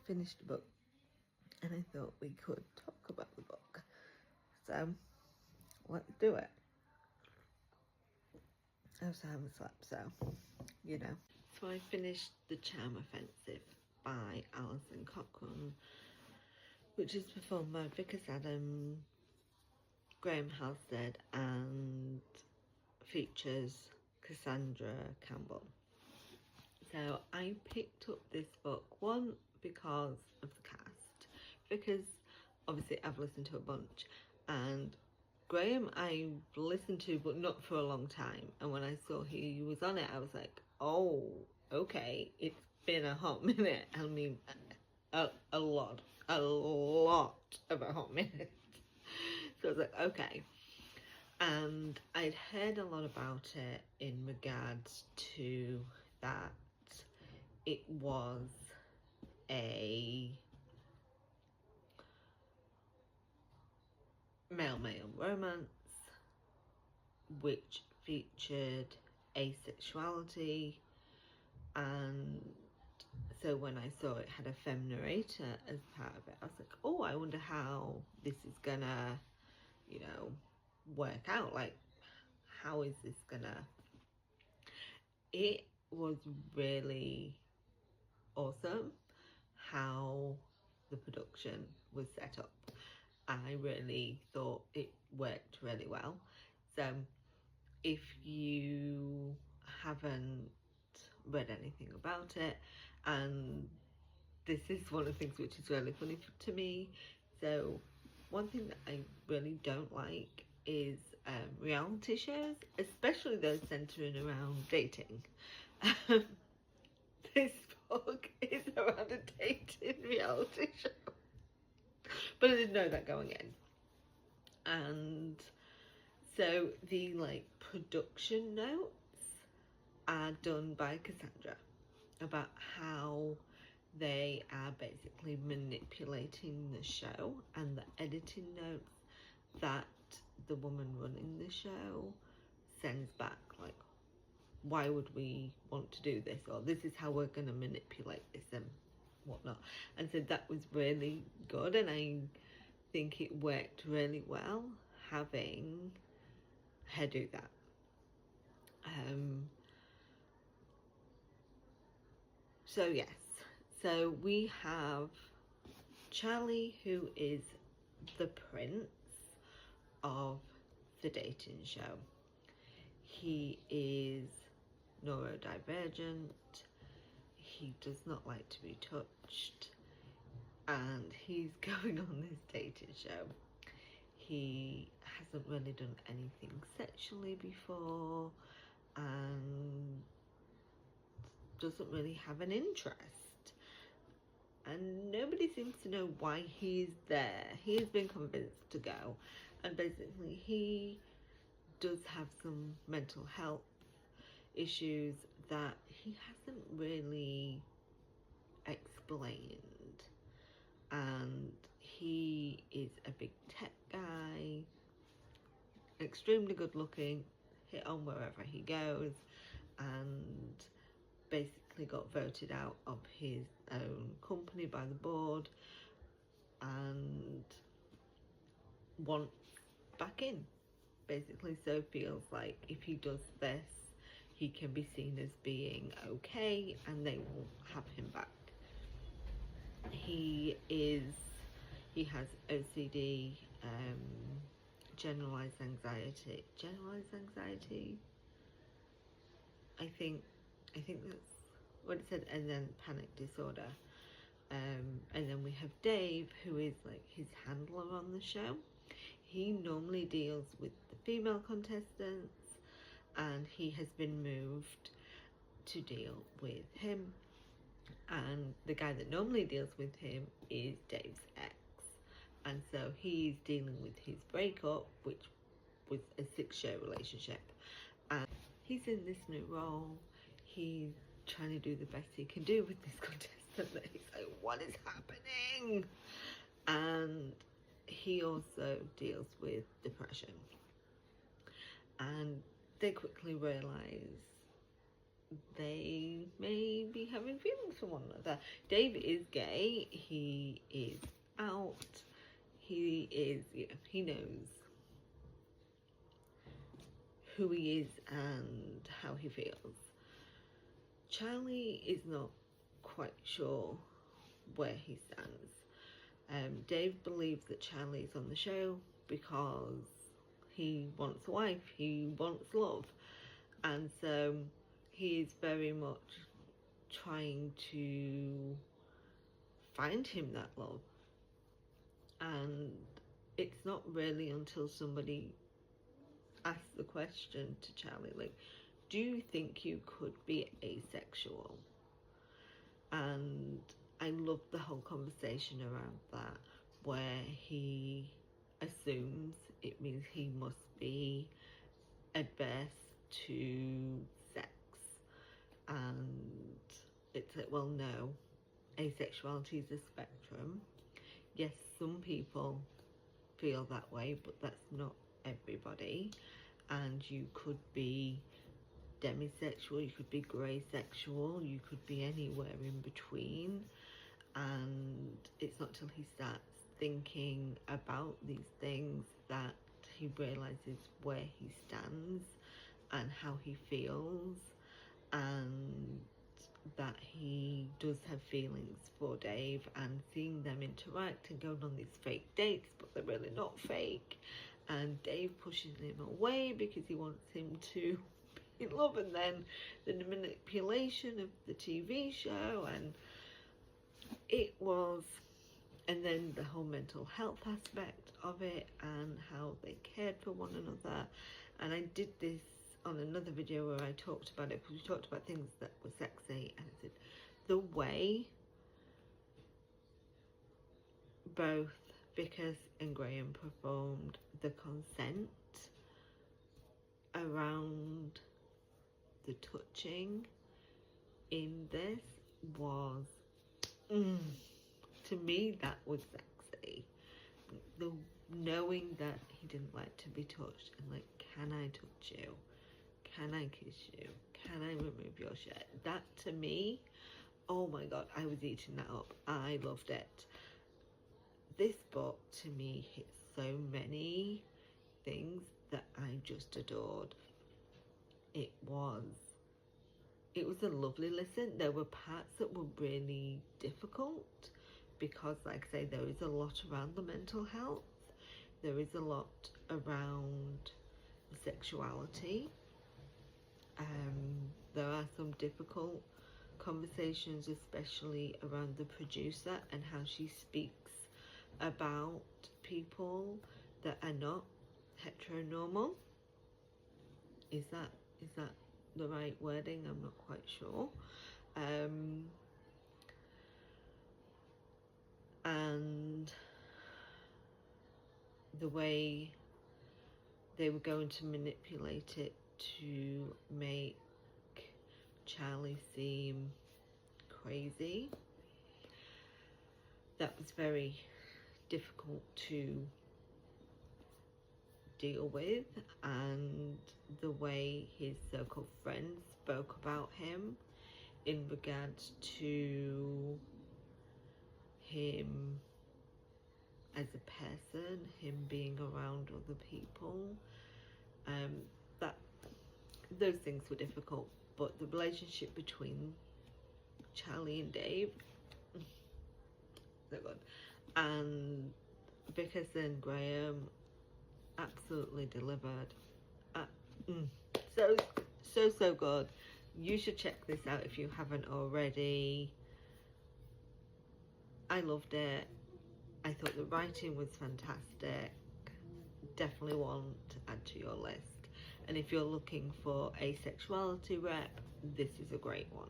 finished the book and I thought we could talk about the book. So let's do it. I also haven't slept, so you know. So I finished The Charm Offensive by Alison Cockrun, which is performed by Vikas, Graham Halstead, and features Cassandra, Campbell. So I picked up this book, one, because of the cast, because obviously I've listened to a bunch, and Graham I've listened to but not for a long time, and when I saw he was on it I was like, oh, okay, it's been a hot minute. I mean, a lot of a hot minute. So I was like, okay. And I'd heard a lot about it in regards to that it was a male-male romance which featured asexuality, and so when I saw it had a femme narrator as part of it, I was like, oh, I wonder how this is gonna, you know, work out. Like, how is this gonna... It was really awesome how the production was set up. I really thought it worked really well. So if you haven't read anything about it, and this is one of the things which is really funny to me, so one thing that I really don't like is reality shows, especially those centering around dating. This book is around a dating reality show, but I didn't know that going in. And so the like production notes are done by Cassandra about how they are basically manipulating the show, and the editing notes that the woman running the show sends back, like, why would we want to do this, or this is how we're going to manipulate this and whatnot. And so that was really good, and I think it worked really well having her do that. So yes, so we have Charlie, who is the prince of the dating show. He is neurodivergent, he does not like to be touched, and he's going on this dating show. He hasn't really done anything sexually before and doesn't really have an interest, and nobody seems to know why he's there. He has been convinced to go, and basically he does have some mental health issues that he hasn't really explained, and he is a big tech guy, extremely good looking, hit on wherever he goes, and basically got voted out of his own company by the board and wants back in, basically. So feels like if he does this he can be seen as being okay and they will have him back. He has OCD, generalized anxiety, I think that's what it said, and then panic disorder. And then we have Dave, who is like his handler on the show. He normally deals with the female contestants, and he has been moved to deal with him. And the guy that normally deals with him is Dave's ex, and so he's dealing with his breakup, which was a 6-year relationship, and he's in this new role. He's trying to do the best he can do with this contestant. He's like, what is happening? And he also deals with depression, and they quickly realize they may be having feelings for one another. Dave is gay, he is out, he is, he knows who he is and how he feels. Charlie is not quite sure where he stands. Dave believes that Charlie is on the show because he wants a wife, he wants love, and so he is very much trying to find him that love. And it's not really until somebody asks the question to Charlie, like, do you think you could be asexual? And I love the whole conversation around that, where he assumes it means he must be adverse to sex. And it's like, well, no, asexuality is a spectrum. Yes, some people feel that way, but that's not everybody. And you could be demisexual, you could be grey sexual, you could be anywhere in between. And it's not till he starts thinking about these things that he realizes where he stands and how he feels, and that he does have feelings for Dave, and seeing them interact and going on these fake dates, but they're really not fake, and Dave pushes him away because he wants him to be in love, and then the manipulation of the TV show, and it was, and then the whole mental health aspect of it and how they cared for one another. And I did this on another video where I talked about it, because we talked about things that were sexy, and I said the way both Vikas and Graham performed the consent around the touching in this was, to me, that was sexy. The knowing that he didn't like to be touched, and like, can I touch you? Can I kiss you? Can I remove your shirt? That, to me, oh my god, I was eating that up. I loved it. This book, to me, hit so many things that I just adored. It was a lovely listen. There were parts that were really difficult because, like I say, there is a lot around the mental health. There is a lot around sexuality. There are some difficult conversations, especially around the producer and how she speaks about people that are not heteronormal. Is that the right wording? I'm not quite sure. And the way they were going to manipulate it to make Charlie seem crazy, that was very difficult to deal with. And the way his circle of friends spoke about him in regards to him as a person, him being around other people, that those things were difficult. But the relationship between Charlie and Dave, so good. And Vikas and Graham absolutely delivered. So good. You should check this out if you haven't already. I loved it. I thought the writing was fantastic. Definitely one to add to your list. And if you're looking for asexuality rep, this is a great one.